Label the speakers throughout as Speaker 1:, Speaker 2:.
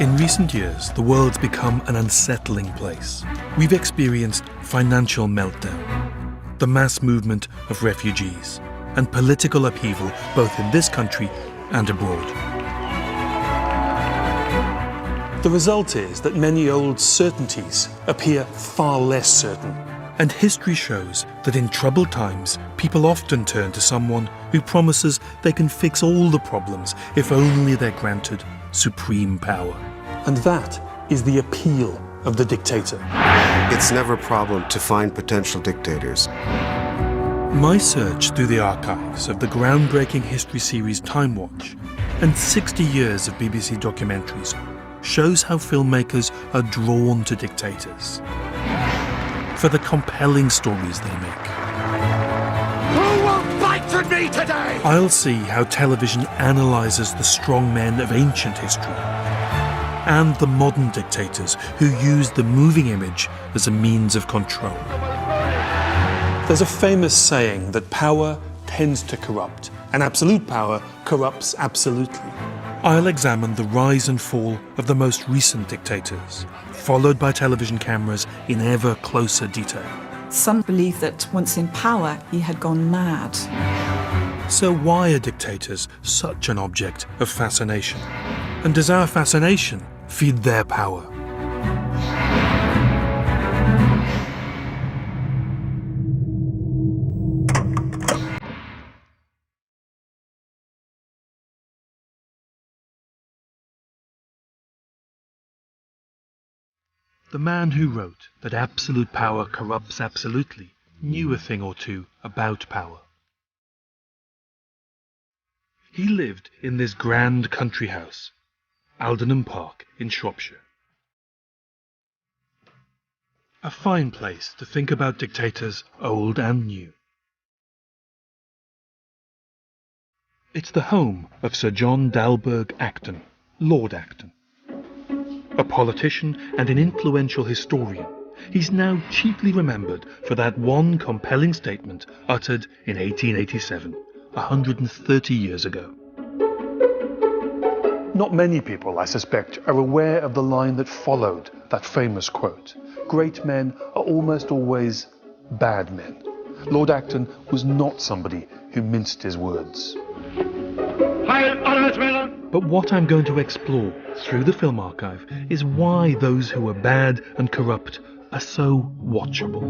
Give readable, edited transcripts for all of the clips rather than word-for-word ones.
Speaker 1: In recent years, the world's become an unsettling place. We've experienced financial meltdown, the mass movement of refugees, and political upheaval both in this country and abroad. The result is that many old certainties appear far less certain. And history shows that in troubled times, people often turn to someone who promises they can fix all the problems if only they're granted supreme power. And that is the appeal of the dictator.
Speaker 2: It's never a problem to find potential dictators.
Speaker 1: My search through the archives of the groundbreaking history series Time Watch and 60 years of BBC documentaries shows how filmmakers are drawn to dictators for the compelling stories they make.
Speaker 3: Who will fight for me today?
Speaker 1: I'll see how television analyses the strong men of ancient history and the modern dictators who use the moving image as a means of control. There's a famous saying that power tends to corrupt, and absolute power corrupts absolutely. I'll examine the rise and fall of the most recent dictators, followed by television cameras in ever closer detail.
Speaker 4: Some believe that once in power, he had gone mad.
Speaker 1: So why are dictators such an object of fascination? And does our fascination feed their power? The man who wrote that absolute power corrupts absolutely knew a thing or two about power. He lived in this grand country house, Aldenham Park in Shropshire. A fine place to think about dictators old and new. It's the home of Sir John Dalberg Acton, Lord Acton. A politician and an influential historian, he's now chiefly remembered for that one compelling statement uttered in 1887, 130 years ago. Not many people, I suspect, are aware of the line that followed that famous quote. Great men are almost always bad men. Lord Acton was not somebody who minced his words. But what I'm going to explore through the film archive is why those who are bad and corrupt are so watchable.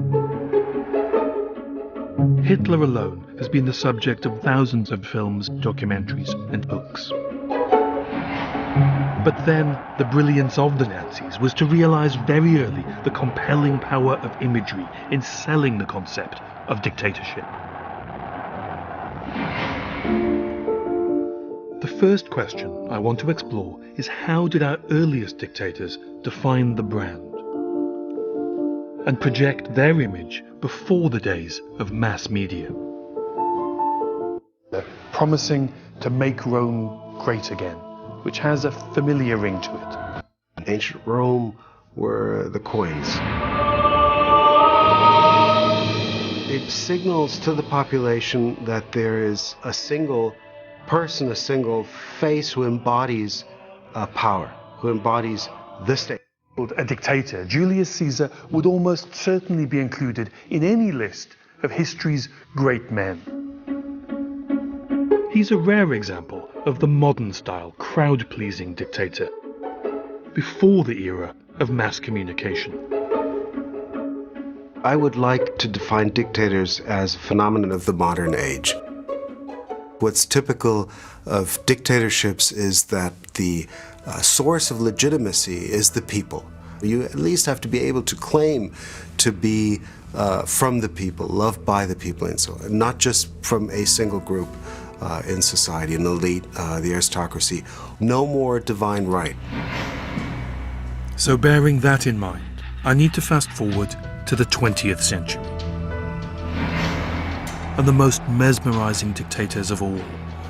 Speaker 1: Hitler alone has been the subject of thousands of films, documentaries, and books. But then, the brilliance of the Nazis was to realize very early the compelling power of imagery in selling the concept of dictatorship. The first question I want to explore is how did our earliest dictators define the brand and project their image before the days of mass media? They're promising to make Rome great again, which has a familiar ring to it.
Speaker 2: Ancient Rome were the coins. It signals to the population that there is a single person, a single face who embodies power, who embodies the state.
Speaker 1: A dictator, Julius Caesar would almost certainly be included in any list of history's great men. He's a rare example of the modern-style, crowd-pleasing dictator, before the era of mass communication.
Speaker 2: I would like to define dictators as a phenomenon of the modern age. What's typical of dictatorships is that the source of legitimacy is the people. You at least have to be able to claim to be from the people, loved by the people, and so on, not just from a single group in society, an elite, the aristocracy. No more divine right.
Speaker 1: So bearing that in mind, I need to fast forward to the 20th century. And the most mesmerizing dictators of all,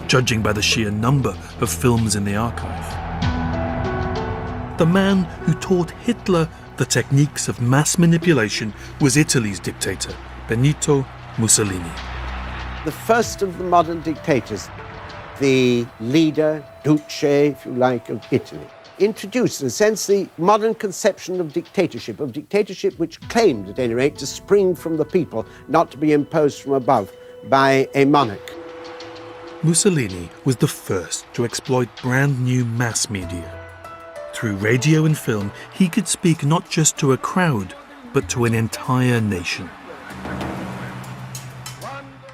Speaker 1: judging by the sheer number of films in the archive. The man who taught Hitler the techniques of mass manipulation was Italy's dictator, Benito Mussolini.
Speaker 5: The first of the modern dictators, the leader, duce, if you like, of Italy. introduced, in a sense, the modern conception of dictatorship which claimed, at any rate, to spring from the people, not to be imposed from above by a monarch.
Speaker 1: Mussolini was the first to exploit brand new mass media. Through radio and film, he could speak not just to a crowd, but to an entire nation.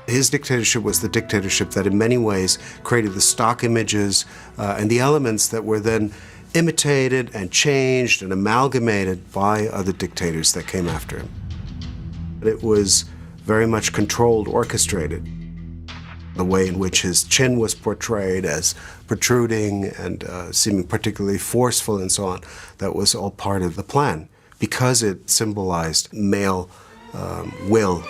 Speaker 2: His dictatorship was the dictatorship that in many ways created the stock images and the elements that were then imitated and changed and amalgamated by other dictators that came after him. It was very much controlled, orchestrated. The way in which his chin was portrayed as protruding and seeming particularly forceful and so on, that was all part of the plan because it symbolized male will.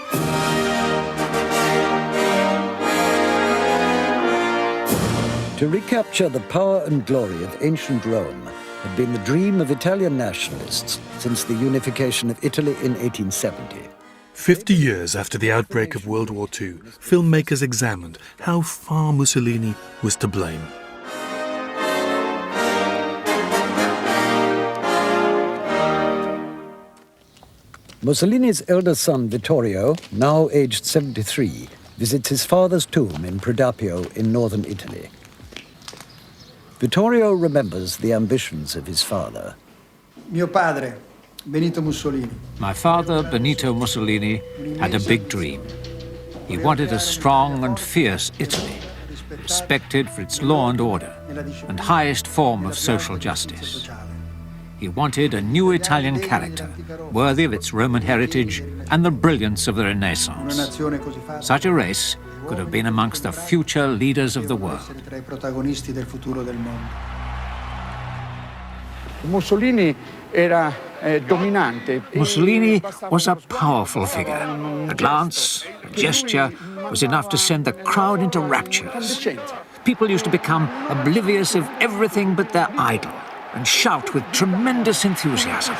Speaker 6: To recapture the power and glory of ancient Rome had been the dream of Italian nationalists since the unification of Italy in 1870.
Speaker 1: 50 years after the outbreak of World War II, filmmakers examined how far Mussolini was to blame.
Speaker 6: Mussolini's elder son, Vittorio, now aged 73, visits his father's tomb in Predappio in northern Italy. Vittorio remembers the ambitions of his father.
Speaker 7: Mio padre, Benito Mussolini.
Speaker 8: My father, Benito Mussolini, had a big dream. He wanted a strong and fierce Italy, respected for its law and order and highest form of social justice. He wanted a new Italian character, worthy of its Roman heritage and the brilliance of the Renaissance. Such a race could have been amongst the future leaders of the world.
Speaker 9: Mussolini era dominante.
Speaker 8: Mussolini was a powerful figure. A glance, a gesture was enough to send the crowd into raptures. People used to become oblivious of everything but their idol and shout with tremendous enthusiasm.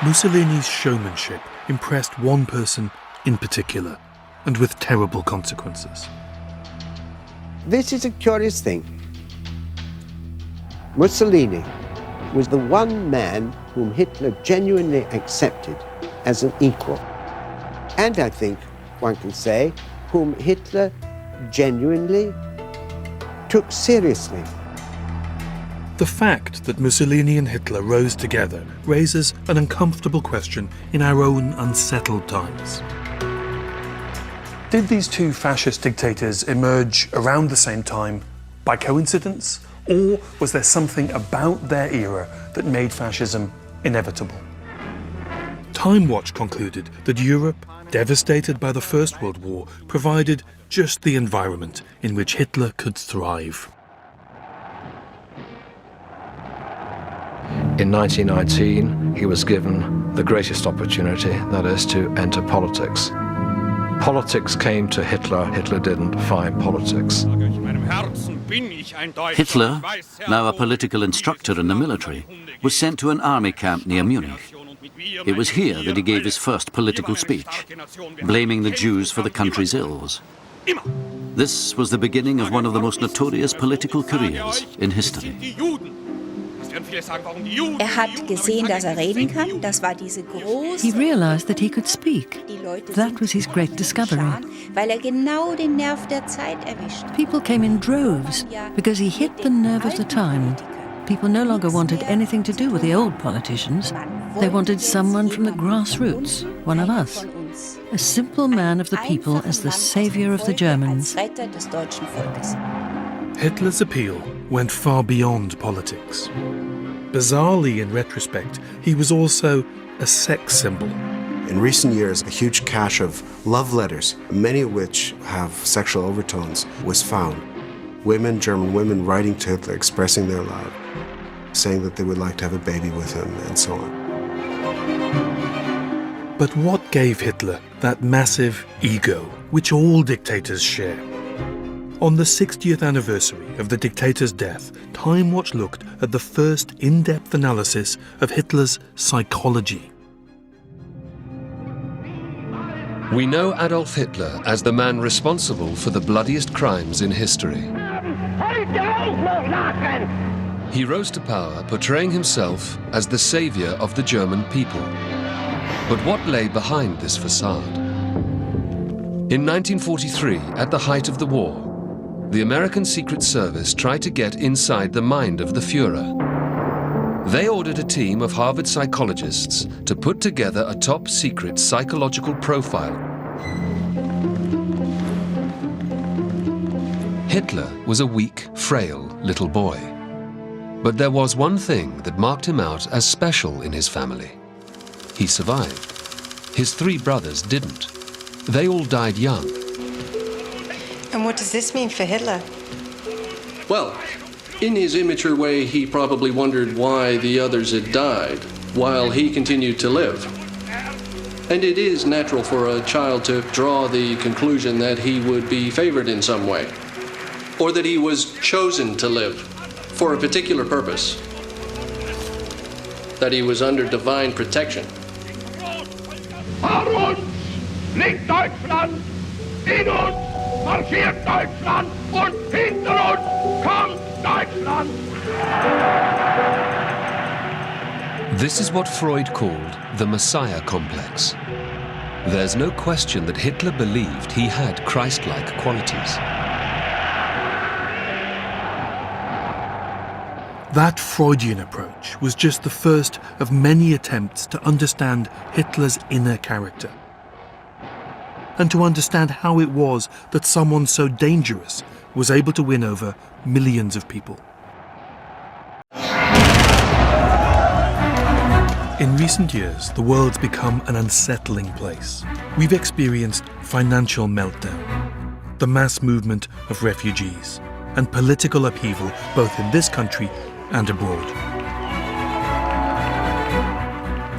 Speaker 1: Mussolini's showmanship impressed one person in particular, and with terrible consequences.
Speaker 5: This is a curious thing. Mussolini was the one man whom Hitler genuinely accepted as an equal. And I think one can say, whom Hitler genuinely took seriously.
Speaker 1: The fact that Mussolini and Hitler rose together raises an uncomfortable question in our own unsettled times. Did these two fascist dictators emerge around the same time by coincidence, or was there something about their era that made fascism inevitable? Time Watch concluded that Europe, devastated by the First World War, provided just the environment in which Hitler could thrive.
Speaker 10: In 1919, he was given the greatest opportunity, that is, to enter politics. Politics came to Hitler, Hitler didn't find politics.
Speaker 11: Hitler, now a political instructor in the military, was sent to an army camp near Munich. It was here that he gave his first political speech, blaming the Jews for the country's ills. This was the beginning of one of the most notorious political careers in history.
Speaker 12: Hat gesehen, dass reden kann. Das war diese große.
Speaker 13: He realized that he could speak. That was his great discovery.
Speaker 12: Weil genau den Nerv der Zeit erwischt.
Speaker 13: People came in droves because he hit the nerve of the time. People no longer wanted anything to do with the old politicians. They wanted someone from the grassroots, one of us. A simple man of the people as the savior of the Germans.
Speaker 1: Hitler's appeal went far beyond politics. Bizarrely, in retrospect, he was also a sex symbol.
Speaker 2: In recent years, a huge cache of love letters, many of which have sexual overtones, was found. Women, German women, writing to Hitler, expressing their love, saying that they would like to have a baby with him, and so on.
Speaker 1: But what gave Hitler that massive ego, which all dictators share? On the 60th anniversary of the dictator's death, Time Watch looked at the first in-depth analysis of Hitler's psychology.
Speaker 14: We know Adolf Hitler as the man responsible for the bloodiest crimes in history. He rose to power portraying himself as the savior of the German people. But what lay behind this facade? In 1943, at the height of the war, the American Secret Service tried to get inside the mind of the Führer. They ordered a team of Harvard psychologists to put together a top-secret psychological profile. Hitler was a weak, frail little boy. But there was one thing that marked him out as special in his family. He survived. His 3 brothers didn't. They all died young.
Speaker 15: And what does this mean for Hitler?
Speaker 10: Well, in his immature way, he probably wondered why the others had died, while he continued to live. And it is natural for a child to draw the conclusion that he would be favored in some way, or that he was chosen to live for a particular purpose, that he was under divine protection.
Speaker 3: Vor uns liegt Deutschland, in uns marschiert Deutschland und hinter uns kommt Deutschland.
Speaker 14: This is what Freud called the Messiah complex. There's no question that Hitler believed he had Christ-like qualities.
Speaker 1: That Freudian approach was just the first of many attempts to understand Hitler's inner character, and to understand how it was that someone so dangerous was able to win over millions of people. In recent years, the world's become an unsettling place. We've experienced financial meltdown, the mass movement of refugees, and political upheaval both in this country and abroad.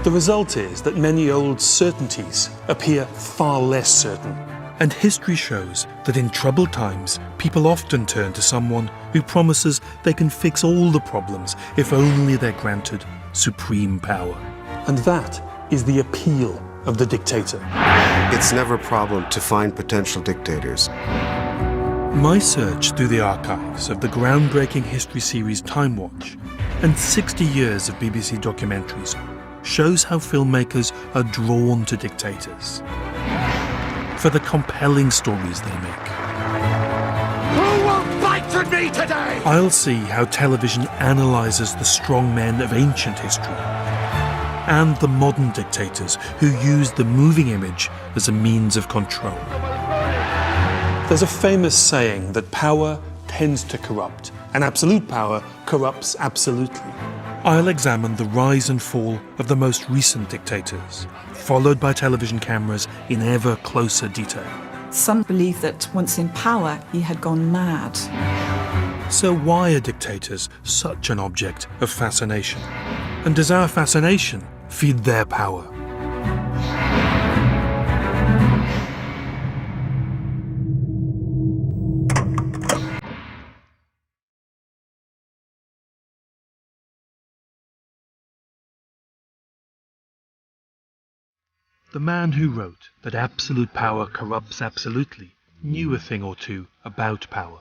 Speaker 1: The result is that many old certainties appear far less certain, and history shows that in troubled times, people often turn to someone who promises they can fix all the problems if only they're granted supreme power. And that is the appeal of the dictator.
Speaker 2: It's never a problem to find potential dictators.
Speaker 1: My search through the archives of the groundbreaking history series Time Watch and 60 years of BBC documentaries shows how filmmakers are drawn to dictators for the compelling stories they make.
Speaker 3: Who will fight for me today?
Speaker 1: I'll see how television analyses the strong men of ancient history and the modern dictators who use the moving image as a means of control.
Speaker 16: There's a famous saying that power tends to corrupt, and absolute power corrupts absolutely.
Speaker 1: I'll examine the rise and fall of the most recent dictators, followed by television cameras in ever closer detail.
Speaker 4: Some believe that once in power, he had gone mad.
Speaker 1: So why are dictators such an object of fascination? And does our fascination feed their power? The man who wrote that absolute power corrupts absolutely knew a thing or two about power.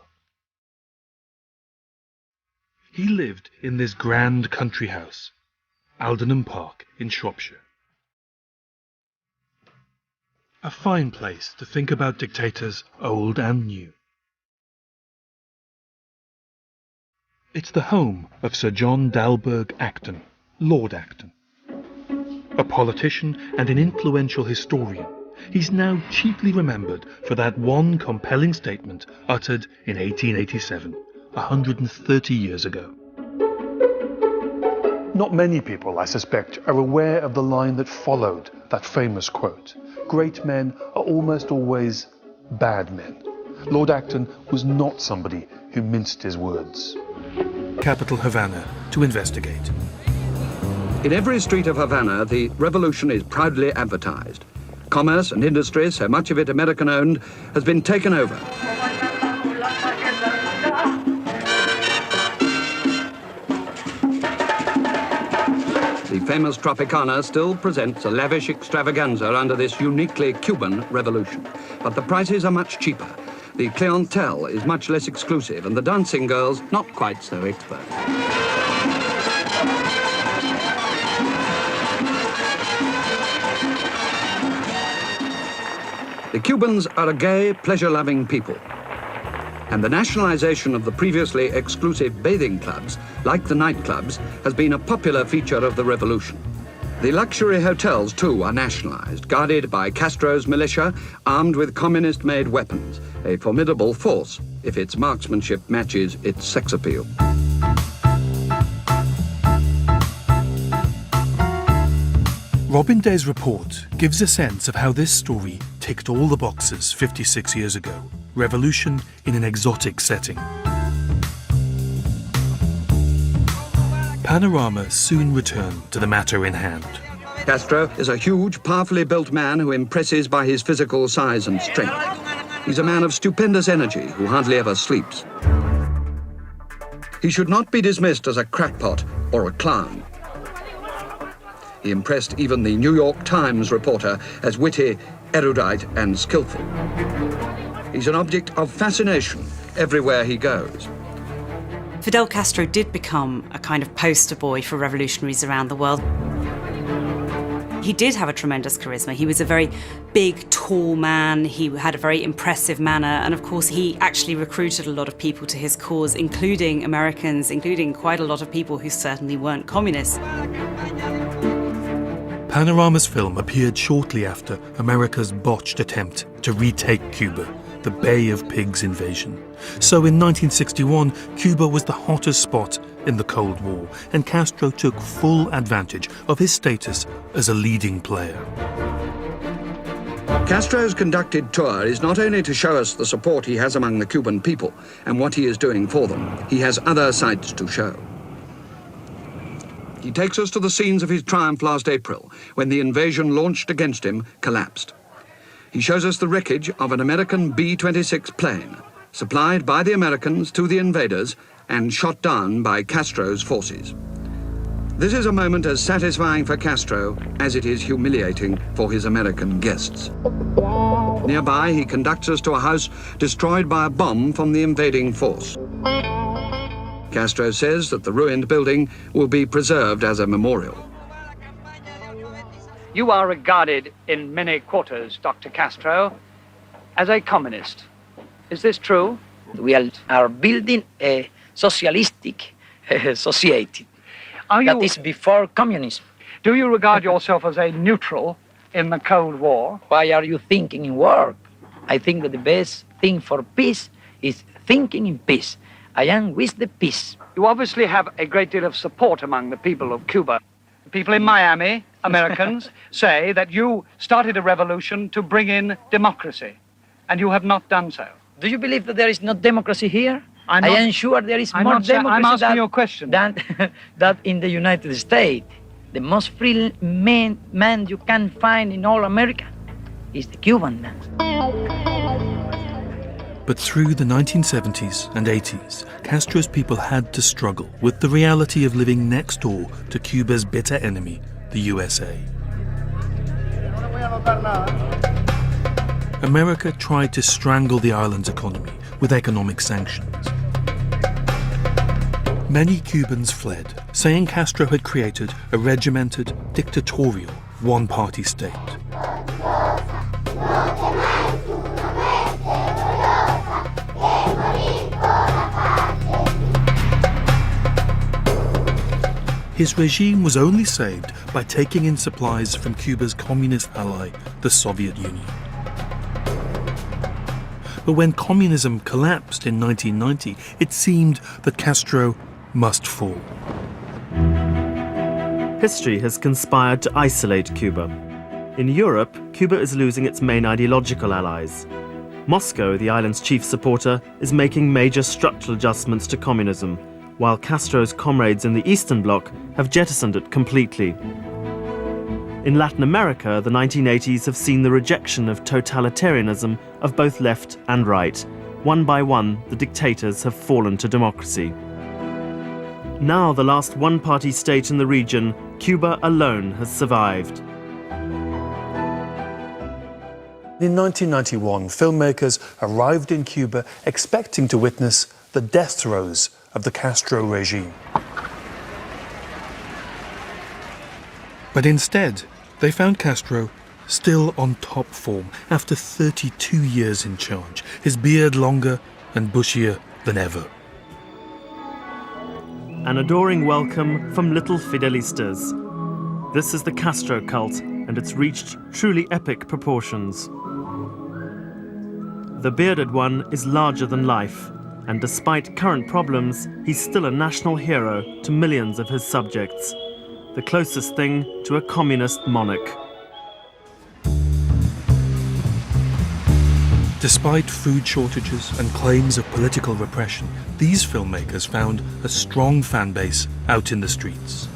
Speaker 1: He lived in this grand country house, Aldenham Park in Shropshire. A fine place to think about dictators old and new. It's the home of Sir John Dalberg Acton, Lord Acton. A politician and an influential historian, he's now chiefly remembered for that one compelling statement uttered in 1887, 130 years ago.
Speaker 16: Not many people, I suspect, are aware of the line that followed that famous quote. Great men are almost always bad men. Lord Acton was not somebody who minced his words.
Speaker 1: Capital Havana to investigate.
Speaker 17: In every street of Havana, the revolution is proudly advertised. Commerce and industry, so much of it American-owned, has been taken over. The famous Tropicana still presents a lavish extravaganza under this uniquely Cuban revolution. But the prices are much cheaper. the clientele is much less exclusive and the dancing girls not quite so expert. The Cubans are a gay, pleasure-loving people. And the nationalization of the previously exclusive bathing clubs, like the nightclubs, has been a popular feature of the revolution. The luxury hotels, too, are nationalized, guarded by Castro's militia, armed with communist-made weapons, a formidable force if its marksmanship matches its sex appeal.
Speaker 1: Robin Day's report gives a sense of how this story ticked all the boxes 56 years ago. Revolution in an exotic setting. Panorama soon returned to the matter in hand.
Speaker 17: Castro is a huge, powerfully built man who impresses by his physical size and strength. He's a man of stupendous energy who hardly ever sleeps. He should not be dismissed as a crackpot or a clown. He impressed even the New York Times reporter as witty, erudite, and skillful. He's an object of fascination everywhere he goes.
Speaker 18: Fidel Castro did become a kind of poster boy for revolutionaries around the world. He did have a tremendous charisma. He was a very big, tall man. He had a very impressive manner. And of course, he actually recruited a lot of people to his cause, including Americans, including quite a lot of people who certainly weren't communists.
Speaker 1: Panorama's film appeared shortly after America's botched attempt to retake Cuba, the Bay of Pigs invasion. So in 1961, Cuba was the hottest spot in the Cold War, and Castro took full advantage of his status as a leading player.
Speaker 17: Castro's conducted tour is not only to show us the support he has among the Cuban people and what he is doing for them, he has other sides to show. He takes us to the scenes of his triumph last April, when the invasion launched against him collapsed. He shows us the wreckage of an American B-26 plane, supplied by the Americans to the invaders and shot down by Castro's forces. This is a moment as satisfying for Castro as it is humiliating for his American guests. Nearby, he conducts us to a house destroyed by a bomb from the invading force. Castro says that the ruined building will be preserved as a memorial.
Speaker 9: You are regarded in many quarters, Dr. Castro, as a communist. Is this true?
Speaker 19: We are building a socialistic society. That is before communism.
Speaker 9: Do you regard yourself as a neutral in the Cold War?
Speaker 19: Why are you thinking in war? I think that the best thing for peace is thinking in peace. I am with the peace.
Speaker 9: You obviously have a great deal of support among the people of Cuba. The people in Miami, Americans, say that you started a revolution to bring in democracy, and you have not done so.
Speaker 19: Do you believe that there is no democracy here? I am sure there is more democracy
Speaker 9: I'm asking you a question.
Speaker 19: than that in the United States. The most free man you can find in all America is the Cuban man.
Speaker 1: But through the 1970s and 80s, Castro's people had to struggle with the reality of living next door to Cuba's bitter enemy, the USA. America tried to strangle the island's economy with economic sanctions. Many Cubans fled, saying Castro had created a regimented, dictatorial, one-party state. His regime was only saved by taking in supplies from Cuba's communist ally, the Soviet Union. But when communism collapsed in 1990, it seemed that Castro must fall.
Speaker 20: History has conspired to isolate Cuba. In Europe, Cuba is losing its main ideological allies. Moscow, the island's chief supporter, is making major structural adjustments to communism, while Castro's comrades in the Eastern Bloc have jettisoned it completely. In Latin America, the 1980s have seen the rejection of totalitarianism of both left and right. One by one, the dictators have fallen to democracy. Now, the last one-party state in the region, Cuba alone has survived.
Speaker 1: In 1991, filmmakers arrived in Cuba expecting to witness the death throes of the Castro regime. But instead, they found Castro still on top form after 32 years in charge, his beard longer and bushier than ever.
Speaker 20: An adoring welcome from little Fidelistas. This is the Castro cult, and it's reached truly epic proportions. The bearded one is larger than life, and despite current problems, he's still a national hero to millions of his subjects. The closest thing to a communist monarch.
Speaker 1: Despite food shortages and claims of political repression, these filmmakers found a strong fan base out in the streets.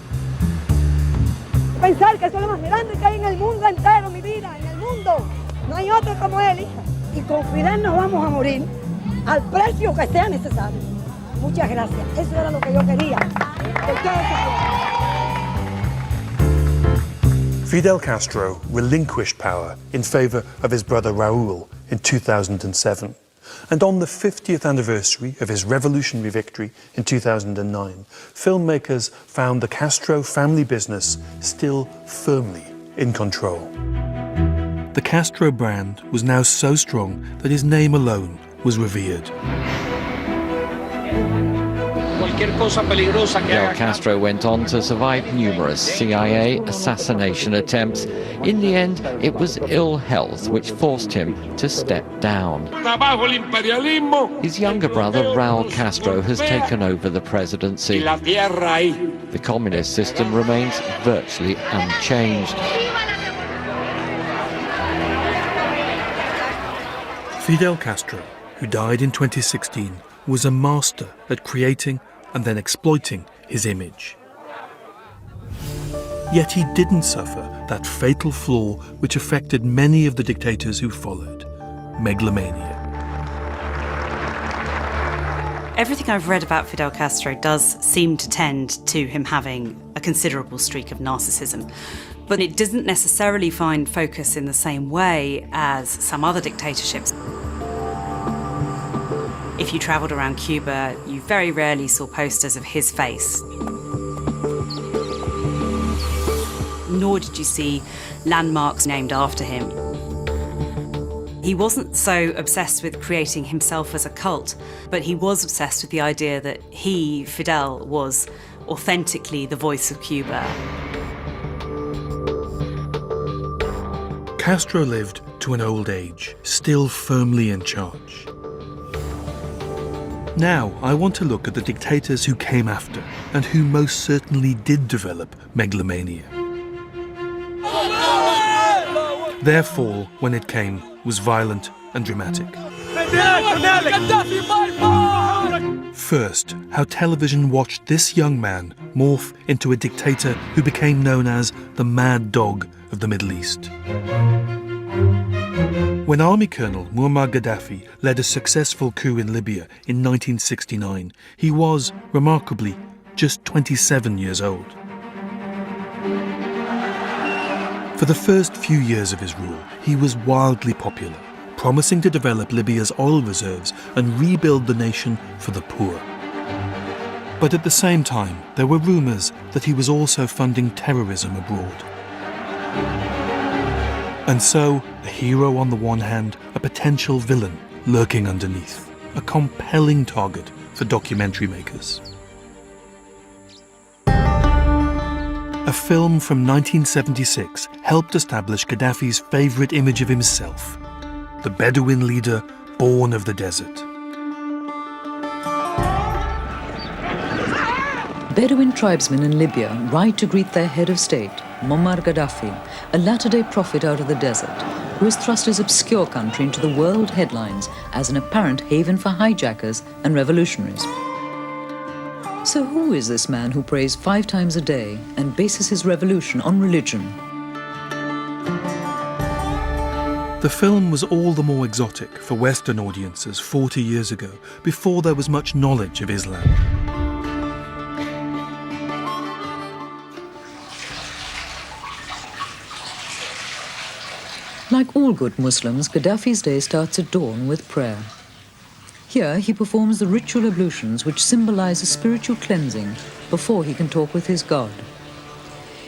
Speaker 21: Pensar que soy lo más grande que hay en el mundo entero, mi vida, en el mundo. No hay otro como él, hija. Y con Fidel nos vamos a morir al precio que sea necesario. Muchas gracias. Eso era lo que yo quería.
Speaker 1: Fidel Castro relinquished power in favor of his brother Raúl in 2007. And on the 50th anniversary of his revolutionary victory in 2009, filmmakers found the Castro family business still firmly in control. The Castro brand was now so strong that his name alone was revered.
Speaker 22: Fidel Castro went on to survive numerous CIA assassination attempts. In the end, it was ill health which forced him to step down. His younger brother, Raúl Castro, has taken over the presidency. The communist system remains virtually unchanged.
Speaker 1: Fidel Castro, who died in 2016, was a master at creating and then exploiting his image. Yet he didn't suffer that fatal flaw which affected many of the dictators who followed, megalomania.
Speaker 18: Everything I've read about Fidel Castro does seem to tend to him having a considerable streak of narcissism. But it doesn't necessarily find focus in the same way as some other dictatorships. If you travelled around Cuba, you very rarely saw posters of his face. Nor did you see landmarks named after him. He wasn't so obsessed with creating himself as a cult, but he was obsessed with the idea that he, Fidel, was authentically the voice of Cuba.
Speaker 1: Castro lived to an old age, still firmly in charge. Now, I want to look at the dictators who came after, and who most certainly did develop megalomania. Their fall, when it came, was violent and dramatic. First, how television watched this young man morph into a dictator who became known as the Mad Dog of the Middle East. When Army Colonel Muammar Gaddafi led a successful coup in Libya in 1969, he was, remarkably, just 27 years old. For the first few years of his rule, he was wildly popular, promising to develop Libya's oil reserves and rebuild the nation for the poor. But at the same time, there were rumours that he was also funding terrorism abroad. And so, a hero on the one hand, a potential villain lurking underneath, a compelling target for documentary makers. A film from 1976 helped establish Gaddafi's favourite image of himself, the Bedouin leader born of the desert.
Speaker 23: Bedouin tribesmen in Libya ride to greet their head of state, Muammar Gaddafi, a latter-day prophet out of the desert, who has thrust his obscure country into the world headlines as an apparent haven for hijackers and revolutionaries. So who is this man who prays 5 times a day and bases his revolution on religion?
Speaker 1: The film was all the more exotic for Western audiences 40 years ago, before there was much knowledge of Islam.
Speaker 23: Like all good Muslims, Gaddafi's day starts at dawn with prayer. Here he performs the ritual ablutions which symbolize a spiritual cleansing before he can talk with his God.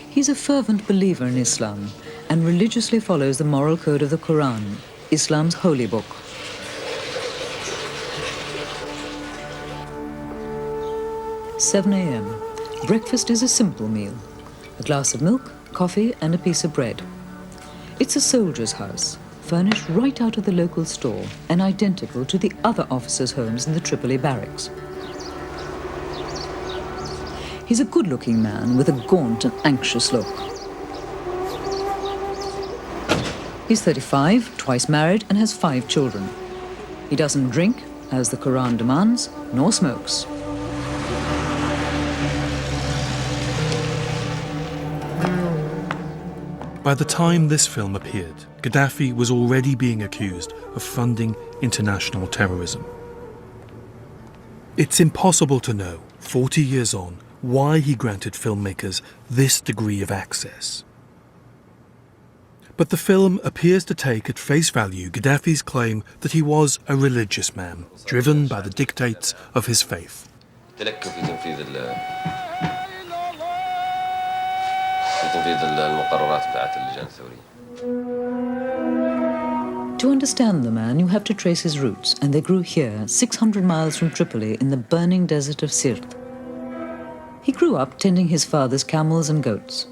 Speaker 23: He's a fervent believer in Islam and religiously follows the moral code of the Quran, Islam's holy book. "7 a.m. Breakfast is a simple meal. A glass of milk, coffee and a piece of bread. It's a soldier's house, furnished right out of the local store and identical to the other officers' homes in the Tripoli barracks. He's a good-looking man with a gaunt and anxious look. He's 35, twice married, and has 5 children. He doesn't drink, as the Quran demands, nor smokes.
Speaker 1: By the time this film appeared, Gaddafi was already being accused of funding international terrorism. It's impossible to know, 40 years on, why he granted filmmakers this degree of access. But the film appears to take at face value Gaddafi's claim that he was a religious man, driven by the dictates of his faith.
Speaker 23: To understand the man, you have to trace his roots, and they grew here, 600 miles from Tripoli, in the burning desert of Sirte. He grew up tending his father's camels and goats.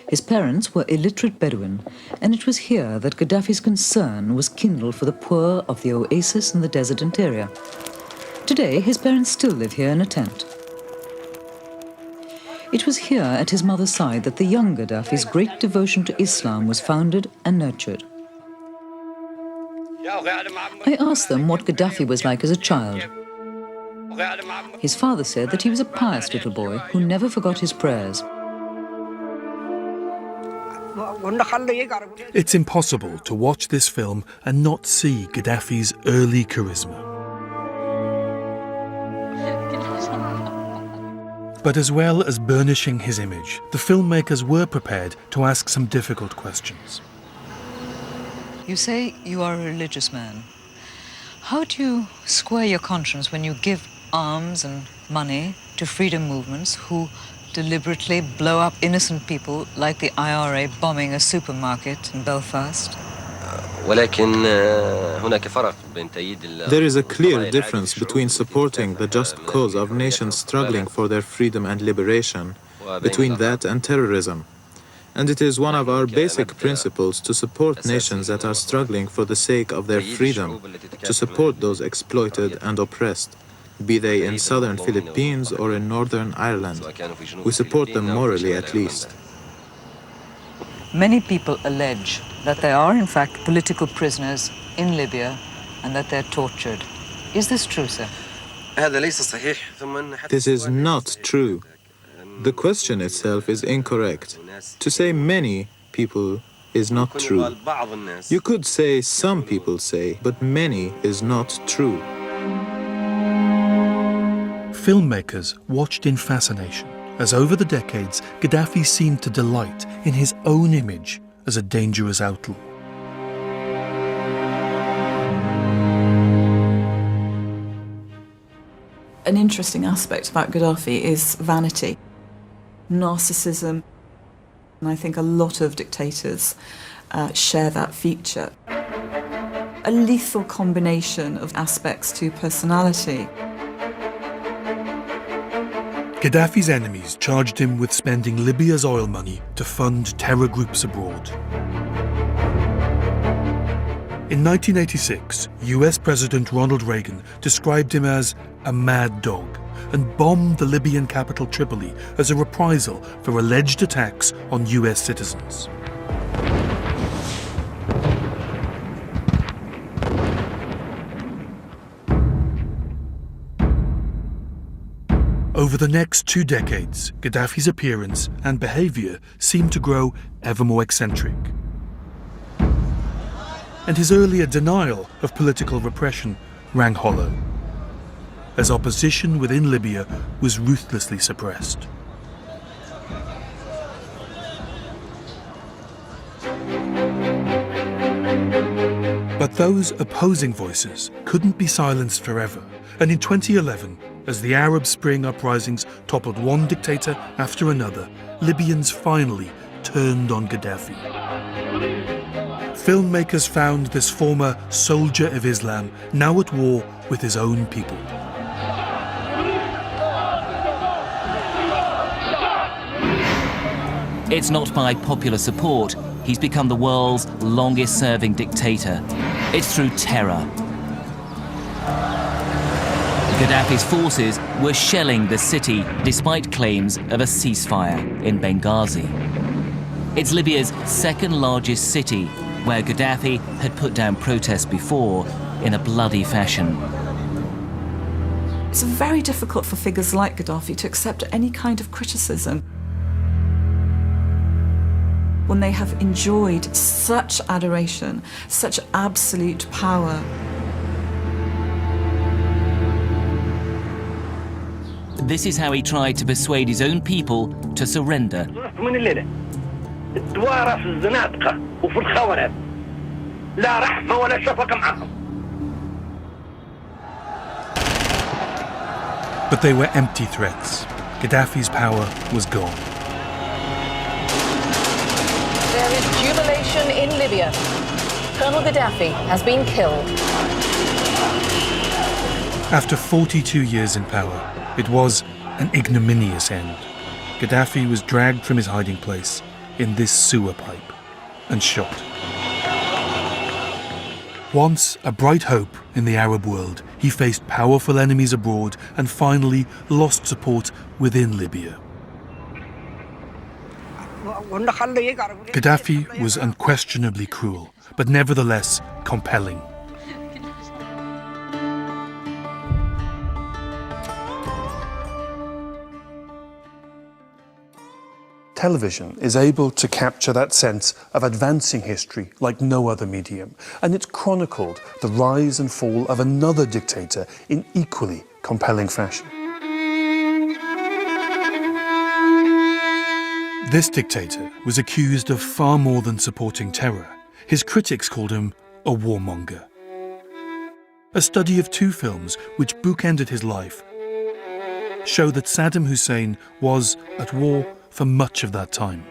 Speaker 23: His parents were illiterate Bedouin, and it was here that Gaddafi's concern was kindled for the poor of the oasis in the desert interior. Today, his parents still live here in a tent. It was here at his mother's side that the young Gaddafi's great devotion to Islam was founded and nurtured. I asked them what Gaddafi was like as a child. His father said that he was a pious little boy who never forgot his prayers.
Speaker 1: It's impossible to watch this film and not see Gaddafi's early charisma. But as well as burnishing his image, the filmmakers were prepared to ask some difficult questions.
Speaker 23: You say you are a religious man. How do you square your conscience when you give arms and money to freedom movements who deliberately blow up innocent people like the IRA bombing a supermarket in Belfast?
Speaker 6: There is a clear difference between supporting the just cause of nations struggling for their freedom and liberation, between that and terrorism. And it is one of our basic principles to support nations that are struggling for the sake of their freedom, to support those exploited and oppressed, be they in southern Philippines or in northern Ireland. We support them morally at least.
Speaker 23: Many people allege that there are in fact political prisoners in Libya and that they're tortured. Is this true, sir?
Speaker 6: This is not true. The question itself is incorrect. To say many people is not true. You could say some people say, but many is not true.
Speaker 1: Filmmakers watched in fascination as over the decades Gaddafi seemed to delight in his own image as a dangerous outlaw.
Speaker 4: An interesting aspect about Gaddafi is vanity, narcissism, and I think a lot of dictators share that feature. A lethal combination of aspects to personality.
Speaker 1: Gaddafi's enemies charged him with spending Libya's oil money to fund terror groups abroad. In 1986, US President Ronald Reagan described him as a mad dog and bombed the Libyan capital Tripoli as a reprisal for alleged attacks on US citizens. Over the next 2 decades, Gaddafi's appearance and behaviour seemed to grow ever more eccentric. And his earlier denial of political repression rang hollow, as opposition within Libya was ruthlessly suppressed. But those opposing voices couldn't be silenced forever, and in 2011, as the Arab Spring uprisings toppled one dictator after another, Libyans finally turned on Gaddafi. Filmmakers found this former soldier of Islam now at war with his own people.
Speaker 5: It's not by popular support he's become the world's longest-serving dictator. It's through terror. Gaddafi's forces were shelling the city despite claims of a ceasefire in Benghazi. It's Libya's second-largest city, where Gaddafi had put down protests before in a bloody fashion.
Speaker 4: It's very difficult for figures like Gaddafi to accept any kind of criticism when they have enjoyed such adoration, such absolute power.
Speaker 5: This is how he tried to persuade his own people to surrender.
Speaker 1: But they were empty threats. Gaddafi's power was gone.
Speaker 7: There is jubilation in Libya. Colonel Gaddafi has been killed.
Speaker 1: After 42 years in power, it was an ignominious end. Gaddafi was dragged from his hiding place in this sewer pipe and shot. Once a bright hope in the Arab world, he faced powerful enemies abroad and finally lost support within Libya. Gaddafi was unquestionably cruel, but nevertheless compelling.
Speaker 16: Television is able to capture that sense of advancing history like no other medium, and it's chronicled the rise and fall of another dictator in equally compelling fashion.
Speaker 1: This dictator was accused of far more than supporting terror. His critics called him a warmonger. A study of two films which bookended his life show that Saddam Hussein was at war for much of that time.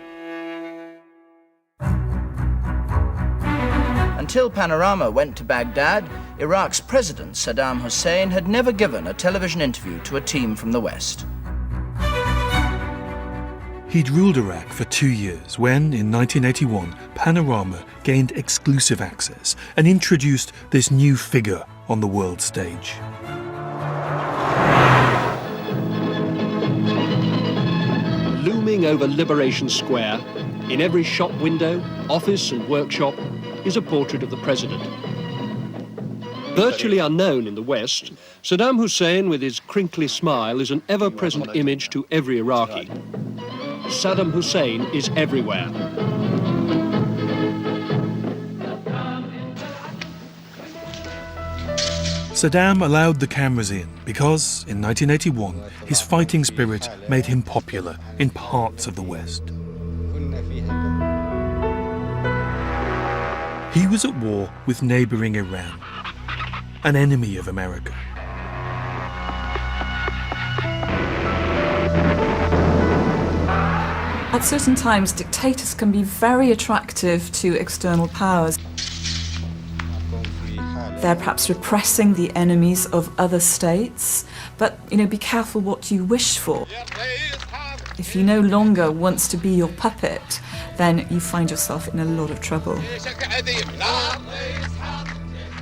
Speaker 8: Until Panorama went to Baghdad, Iraq's president Saddam Hussein had never given a television interview to a team from the West.
Speaker 1: He'd ruled Iraq for 2 years when, in 1981, Panorama gained exclusive access and introduced this new figure on the world stage.
Speaker 10: Looming over Liberation Square, in every shop window, office and workshop, is a portrait of the president. Virtually unknown in the West, Saddam Hussein with his crinkly smile is an ever-present image to every Iraqi. Saddam Hussein is everywhere.
Speaker 1: Saddam allowed the cameras in because, in 1981, his fighting spirit made him popular in parts of the West. He was at war with neighboring Iran, an enemy of America.
Speaker 4: At certain times, dictators can be very attractive to external powers. They're perhaps repressing the enemies of other states, but, be careful what you wish for. If he no longer wants to be your puppet, then you find yourself in a lot of trouble.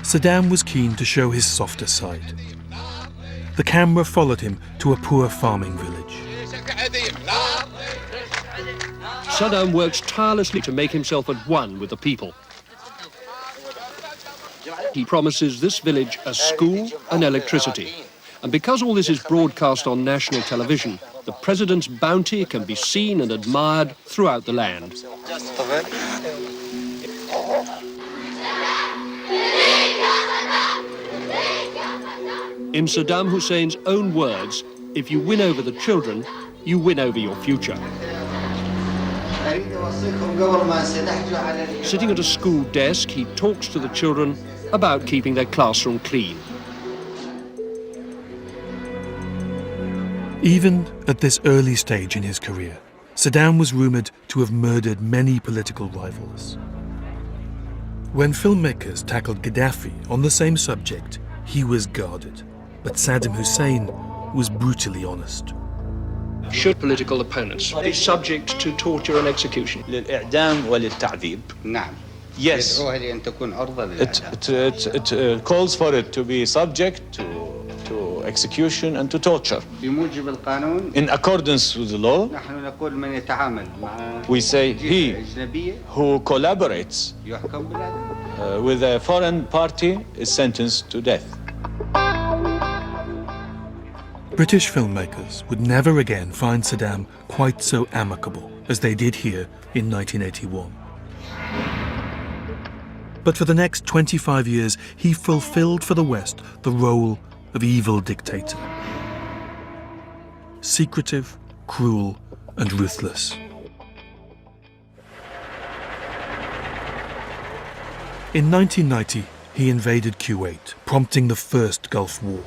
Speaker 1: Saddam was keen to show his softer side. The camera followed him to a poor farming village.
Speaker 10: Saddam works tirelessly to make himself at one with the people. He promises this village a school and electricity. And because all this is broadcast on national television, the president's bounty can be seen and admired throughout the land. In Saddam Hussein's own words, if you win over the children, you win over your future. Sitting at a school desk, he talks to the children
Speaker 11: about keeping their classroom clean.
Speaker 1: Even at this early stage in his career, Saddam was rumoured to have murdered many political rivals. When filmmakers tackled Gaddafi on the same subject, he was guarded, but Saddam Hussein was brutally honest.
Speaker 11: Should political opponents be subject to torture and execution?
Speaker 12: للإعدام وللتعذيب. نعم. Yes. It calls for it to be subject to execution and to torture. In accordance with the law, we say he who collaborates with a foreign party is sentenced to death.
Speaker 1: British filmmakers would never again find Saddam quite so amicable as they did here in 1981. But for the next 25 years, he fulfilled for the West the role of evil dictator. Secretive, cruel, and ruthless. In 1990, he invaded Kuwait, prompting the first Gulf War.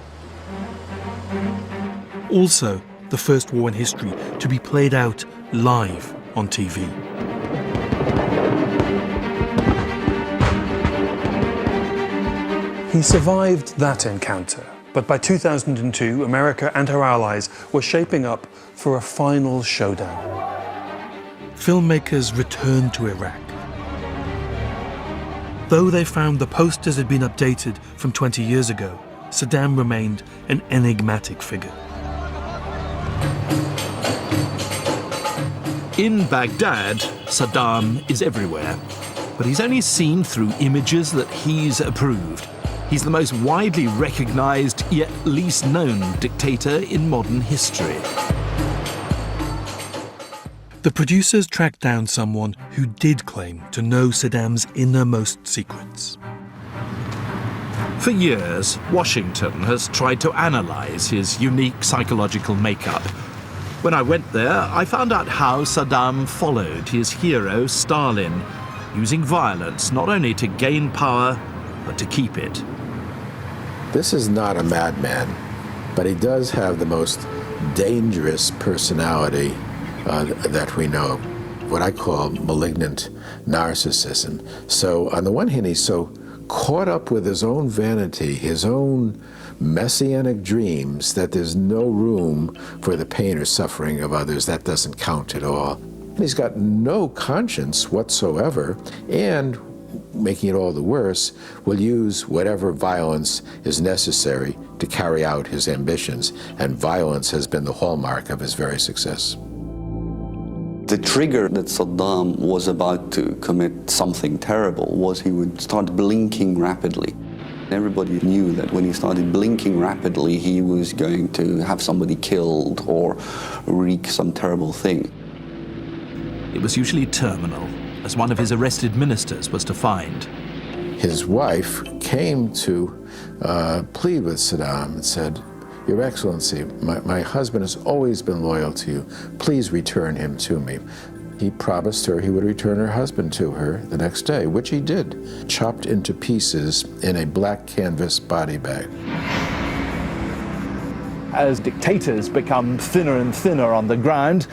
Speaker 1: Also, the first war in history to be played out live on TV.
Speaker 16: He survived that encounter, but by 2002, America and her allies were shaping up for a final showdown.
Speaker 1: Filmmakers returned to Iraq. Though they found the posters had been updated from 20 years ago, Saddam remained an enigmatic figure.
Speaker 13: In Baghdad, Saddam is everywhere, but he's only seen through images that he's approved. He's the most widely recognized, yet least known dictator in modern history.
Speaker 1: The producers tracked down someone who did claim to know Saddam's innermost secrets.
Speaker 13: For years, Washington has tried to analyze his unique psychological makeup. When I went there, I found out how Saddam followed his hero Stalin, using violence not only to gain power, but to keep it.
Speaker 24: This is not a madman, but he does have the most dangerous personality that we know, what I call malignant narcissism. So on the one hand, he's so caught up with his own vanity, his own messianic dreams, that there's no room for the pain or suffering of others. That doesn't count at all. And he's got no conscience whatsoever, and making it all the worse, will use whatever violence is necessary to carry out his ambitions, and violence has been the hallmark of his very success.
Speaker 25: The trigger that Saddam was about to commit something terrible was he would start blinking rapidly. Everybody knew that when he started blinking rapidly, he was going to have somebody killed or wreak some terrible thing.
Speaker 13: It was usually terminal, as one of his arrested ministers was to find.
Speaker 24: His wife came to plead with Saddam and said, "Your Excellency, my husband has always been loyal to you. Please return him to me." He promised her he would return her husband to her the next day, which he did, chopped into pieces in a black canvas body bag.
Speaker 13: As dictators become thinner and thinner on the ground,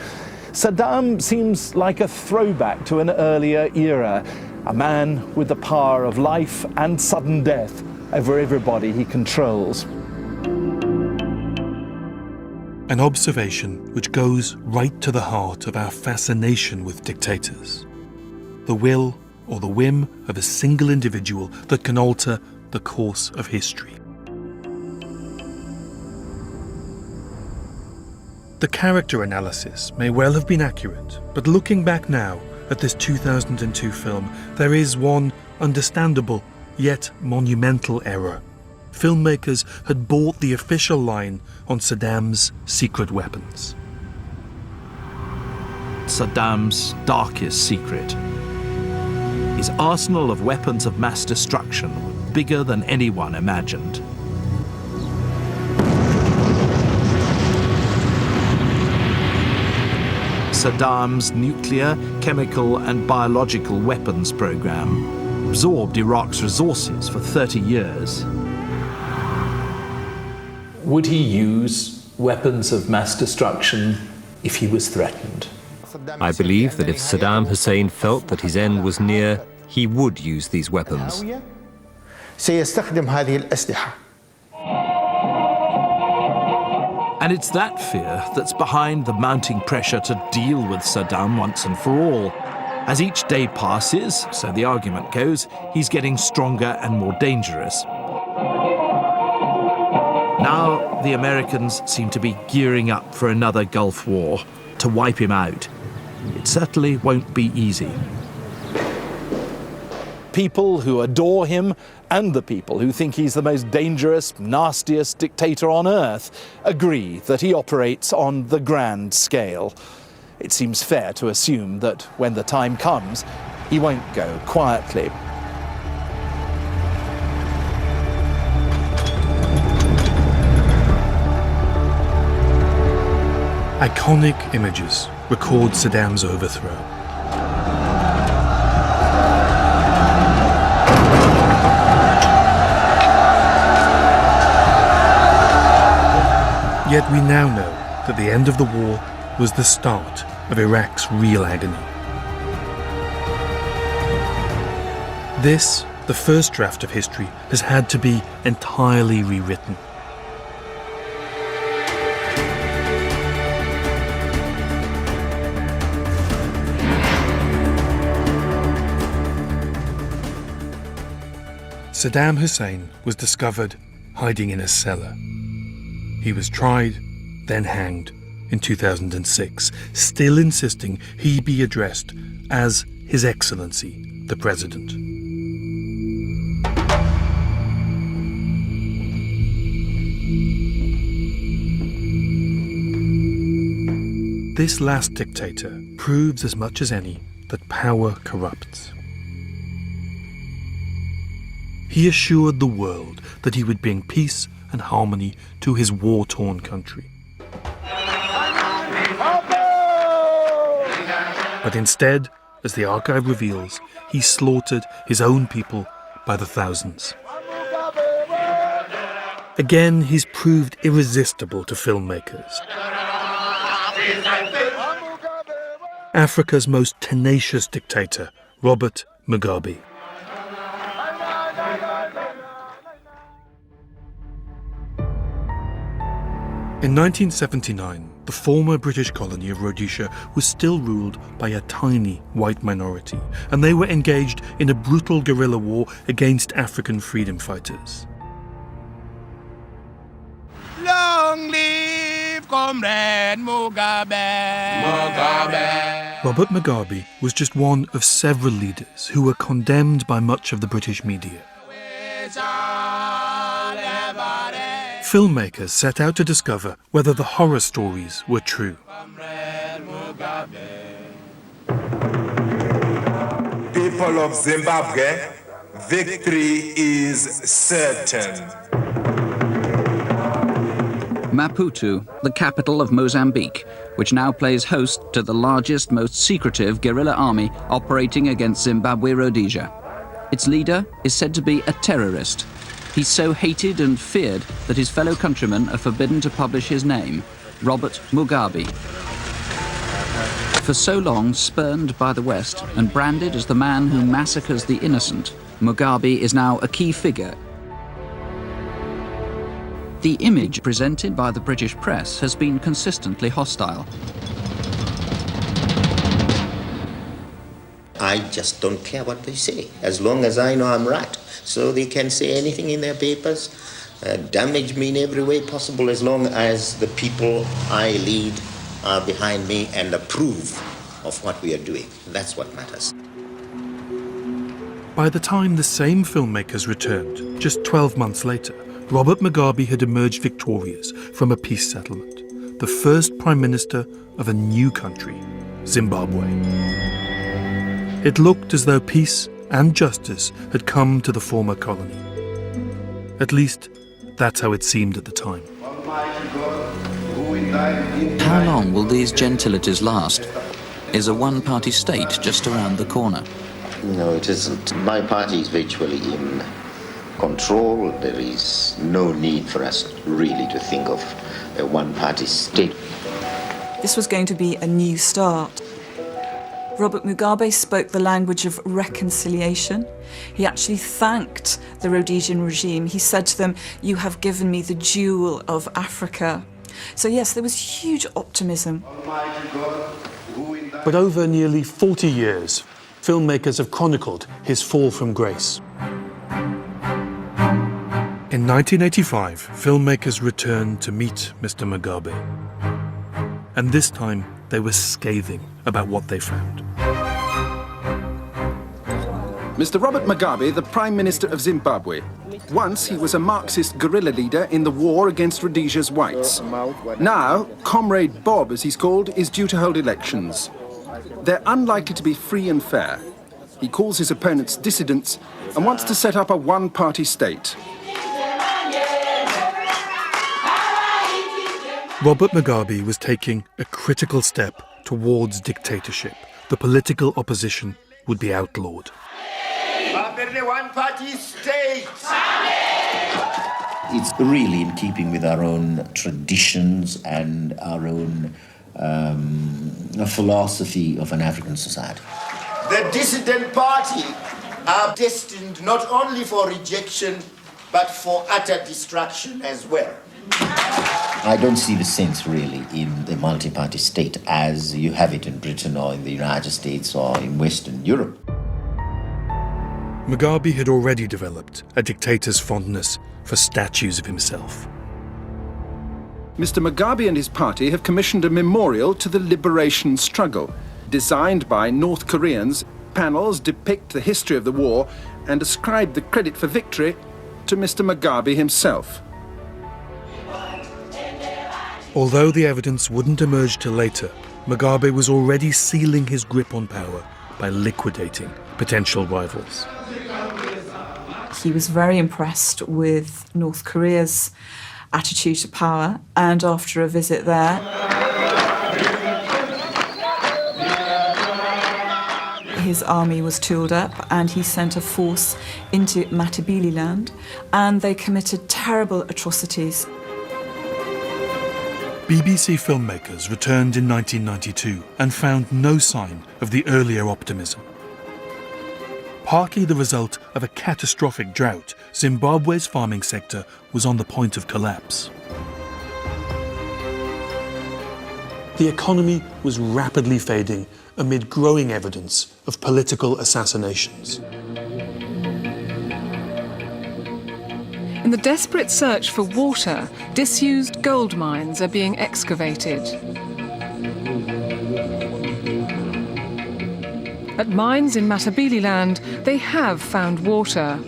Speaker 13: Saddam seems like a throwback to an earlier era, a man with the power of life and sudden death over everybody he controls.
Speaker 1: An observation which goes right to the heart of our fascination with dictators. The will or the whim of a single individual that can alter the course of history. The character analysis may well have been accurate, but looking back now at this 2002 film, there is one understandable yet monumental error. Filmmakers had bought the official line on Saddam's secret weapons.
Speaker 13: Saddam's darkest secret. His arsenal of weapons of mass destruction were bigger than anyone imagined. Saddam's nuclear, chemical and biological weapons program absorbed Iraq's resources for 30 years.
Speaker 2: Would he use weapons of mass destruction if he was threatened?
Speaker 3: I believe that if Saddam Hussein felt that his end was near, he would use these weapons.
Speaker 13: And it's that fear that's behind the mounting pressure to deal with Saddam once and for all. As each day passes, so the argument goes, he's getting stronger and more dangerous. Now the Americans seem to be gearing up for another Gulf War, to wipe him out. It certainly won't be easy.
Speaker 14: People who adore him and the people who think he's the most dangerous, nastiest dictator on earth agree that he operates on the grand scale. It seems fair to assume that when the time comes, he won't go quietly.
Speaker 1: Iconic images record Saddam's overthrow. Yet we now know that the end of the war was the start of Iraq's real agony. This, the first draft of history, has had to be entirely rewritten. Saddam Hussein was discovered hiding in a cellar. He was tried, then hanged in 2006, still insisting he be addressed as His Excellency, the President. This last dictator proves as much as any that power corrupts. He assured the world that he would bring peace and harmony to his war-torn country. But instead, as the archive reveals, he slaughtered his own people by the thousands. Again, he's proved irresistible to filmmakers. Africa's most tenacious dictator, Robert Mugabe. In 1979, the former British colony of Rhodesia was still ruled by a tiny white minority, and they were engaged in a brutal guerrilla war against African freedom fighters.
Speaker 15: Long live Comrade Mugabe! Mugabe!
Speaker 1: Robert Mugabe was just one of several leaders who were condemned by much of the British media. Filmmakers set out to discover whether the horror stories were true.
Speaker 17: People of Zimbabwe, victory is certain.
Speaker 26: Maputo, the capital of Mozambique, which now plays host to the largest, most secretive guerrilla army operating against Zimbabwe Rhodesia. Its leader is said to be a terrorist. He's so hated and feared that his fellow countrymen are forbidden to publish his name, Robert Mugabe. For so long spurned by the West and branded as the man who massacres the innocent, Mugabe is now a key figure. The image presented by the British press has been consistently hostile.
Speaker 27: I just don't care what they say, as long as I know I'm right. So they can say anything in their papers, damage me in every way possible, as long as the people I lead are behind me and approve of what we are doing. That's what matters.
Speaker 1: By the time the same filmmakers returned, just 12 months later, Robert Mugabe had emerged victorious from a peace settlement, the first prime minister of a new country, Zimbabwe. It looked as though peace and justice had come to the former colony. At least, that's how it seemed at the time.
Speaker 26: How long will these gentilities last? Is a one-party state just around the corner?
Speaker 27: No, it isn't. My party is virtually in control. There is no need for us really to think of a one-party state.
Speaker 4: This was going to be a new start. Robert Mugabe spoke the language of reconciliation. He actually thanked the Rhodesian regime. He said to them, "You have given me the jewel of Africa." So yes, there was huge optimism.
Speaker 1: But over nearly 40 years, filmmakers have chronicled his fall from grace. In 1985, filmmakers returned to meet Mr. Mugabe. And this time, they were scathing about what they found.
Speaker 9: Mr. Robert Mugabe, the Prime Minister of Zimbabwe. Once he was a Marxist guerrilla leader in the war against Rhodesia's whites. Now, Comrade Bob, as he's called, is due to hold elections. They're unlikely to be free and fair. He calls his opponents dissidents and wants to set up a one-party state.
Speaker 1: Robert Mugabe was taking a critical step towards dictatorship. The political opposition would be outlawed.
Speaker 27: One-party state! It's really in keeping with our own traditions and our own philosophy of an African society. The dissident party are destined not only for rejection, but for utter destruction as well. I don't see the sense really in the multi-party state as you have it in Britain or in the United States or in Western Europe.
Speaker 1: Mugabe had already developed a dictator's fondness for statues of himself.
Speaker 9: Mr. Mugabe and his party have commissioned a memorial to the liberation struggle. Designed by North Koreans, panels depict the history of the war and ascribe the credit for victory to Mr. Mugabe himself.
Speaker 1: Although the evidence wouldn't emerge till later, Mugabe was already sealing his grip on power by liquidating potential rivals.
Speaker 4: He was very impressed with North Korea's attitude to power, and after a visit there, his army was tooled up and he sent a force into Matabeleland, and they committed terrible atrocities.
Speaker 1: BBC filmmakers returned in 1992 and found no sign of the earlier optimism. Partly the result of a catastrophic drought, Zimbabwe's farming sector was on the point of collapse. The economy was rapidly fading amid growing evidence of political assassinations.
Speaker 18: In the desperate search for water, disused gold mines are being excavated. At mines in Matabeleland, they have found water.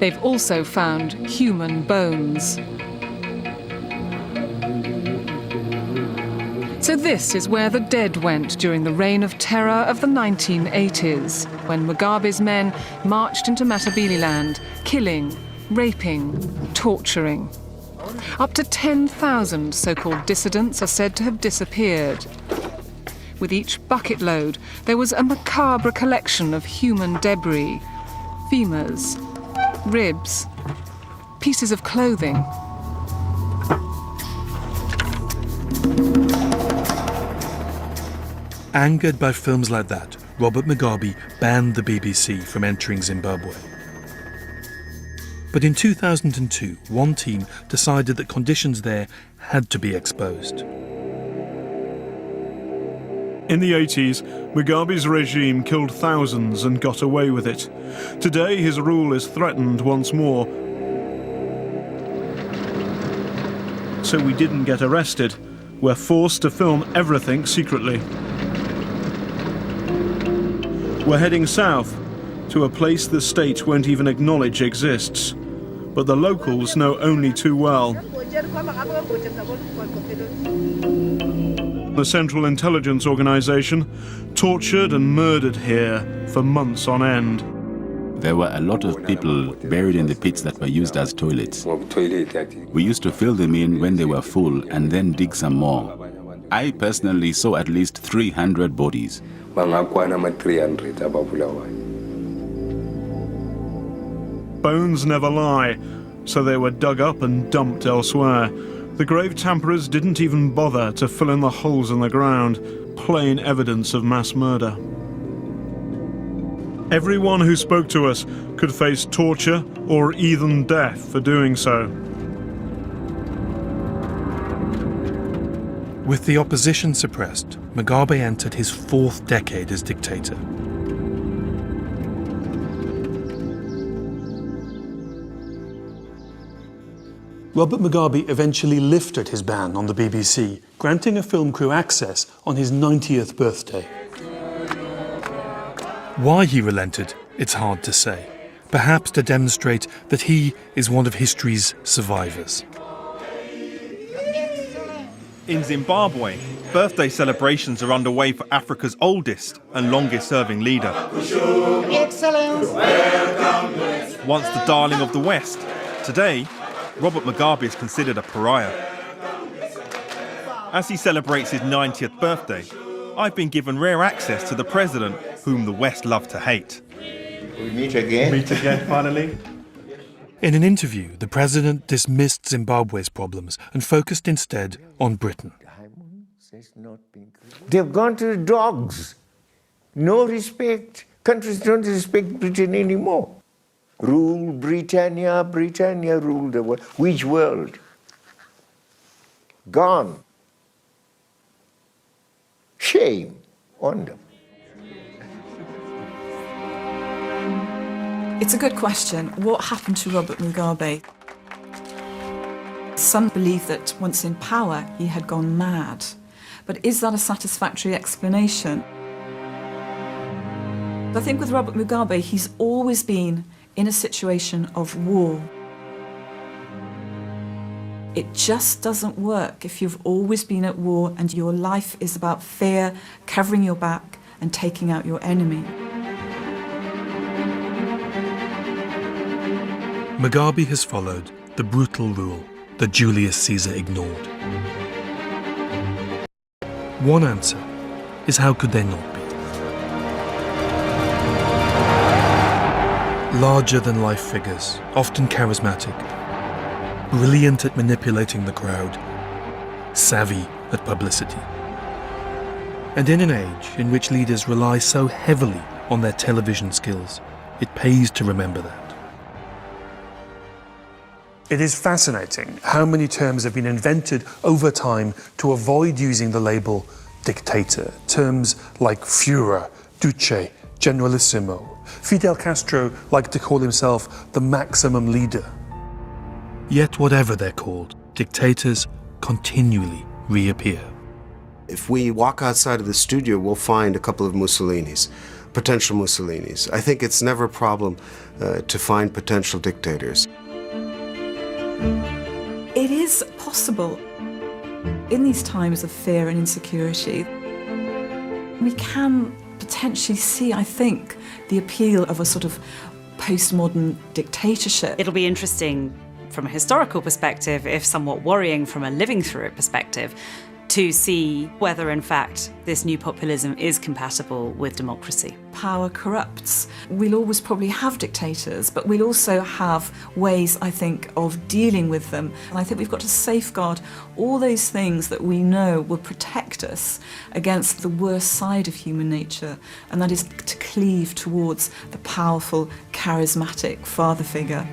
Speaker 18: They've also found human bones. So this is where the dead went during the reign of terror of the 1980s, when Mugabe's men marched into Matabeleland, killing, raping, torturing. Up to 10,000 so-called dissidents are said to have disappeared. With each bucket load, there was a macabre collection of human debris, femurs, ribs, pieces of clothing.
Speaker 1: Angered by films like that, Robert Mugabe banned the BBC from entering Zimbabwe. But in 2002, one team decided that conditions there had to be exposed.
Speaker 19: In the 80s, Mugabe's regime killed thousands and got away with it. Today, his rule is threatened once more. So we didn't get arrested. We're forced to film everything secretly. We're heading south, to a place the state won't even acknowledge exists. But the locals know only too well. The Central Intelligence Organization tortured and murdered here for months on end.
Speaker 20: There were a lot of people buried in the pits that were used as toilets. We used to fill them in when they were full and then dig some more. I personally saw at least 300 bodies.
Speaker 19: Bones never lie, so they were dug up and dumped elsewhere. The grave tamperers didn't even bother to fill in the holes in the ground, plain evidence of mass murder. Everyone who spoke to us could face torture or even death for doing so.
Speaker 1: With the opposition suppressed, Mugabe entered his 4th decade as dictator. Robert Mugabe eventually lifted his ban on the BBC, granting a film crew access on his 90th birthday. Why he relented, it's hard to say. Perhaps to demonstrate that he is one of history's survivors.
Speaker 5: In Zimbabwe, birthday celebrations are underway for Africa's oldest and longest-serving leader.
Speaker 15: Excellence!
Speaker 5: Once the darling of the West, today, Robert Mugabe is considered a pariah. As he celebrates his 90th birthday, I've been given rare access to the president, whom the West love to hate.
Speaker 27: We meet again.
Speaker 5: Meet again, finally.
Speaker 1: In an interview, the president dismissed Zimbabwe's problems and focused instead on Britain.
Speaker 27: They've gone to the dogs. No respect. Countries don't respect Britain anymore. Rule Britannia, Britannia rule the world. Which world? Gone. Shame on them.
Speaker 4: It's a good question. What happened to Robert Mugabe? Some believe that once in power, he had gone mad. But is that a satisfactory explanation? I think with Robert Mugabe, he's always been in a situation of war. It just doesn't work if you've always been at war and your life is about fear, covering your back and taking out your enemy.
Speaker 1: Mugabe has followed the brutal rule that Julius Caesar ignored. One answer is, how could there not be? Larger-than-life figures, often charismatic, brilliant at manipulating the crowd, savvy at publicity. And in an age in which leaders rely so heavily on their television skills, it pays to remember that. It is fascinating how many terms have been invented over time to avoid using the label dictator. Terms like Führer, Duce, Generalissimo. Fidel Castro liked to call himself the maximum leader. Yet whatever they're called, dictators continually reappear.
Speaker 6: If we walk outside of the studio, we'll find a couple of Mussolinis, potential Mussolinis. I think it's never a problem to find potential dictators.
Speaker 4: It is possible. In these times of fear and insecurity, we can potentially see, I think, the appeal of a sort of postmodern dictatorship.
Speaker 7: It'll be interesting from a historical perspective, if somewhat worrying from a living through it perspective, to see whether, in fact, this new populism is compatible with democracy.
Speaker 4: Power corrupts. We'll always probably have dictators, but we'll also have ways, I think, of dealing with them. And I think we've got to safeguard all those things that we know will protect us against the worst side of human nature, and that is to cleave towards the powerful, charismatic father figure.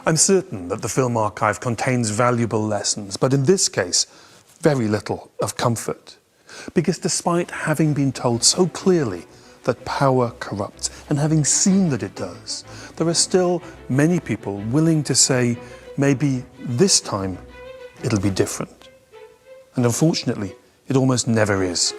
Speaker 1: I'm certain that the film archive contains valuable lessons, but in this case, very little of comfort. Because despite having been told so clearly that power corrupts, and having seen that it does, there are still many people willing to say, maybe this time it'll be different. And unfortunately, it almost never is.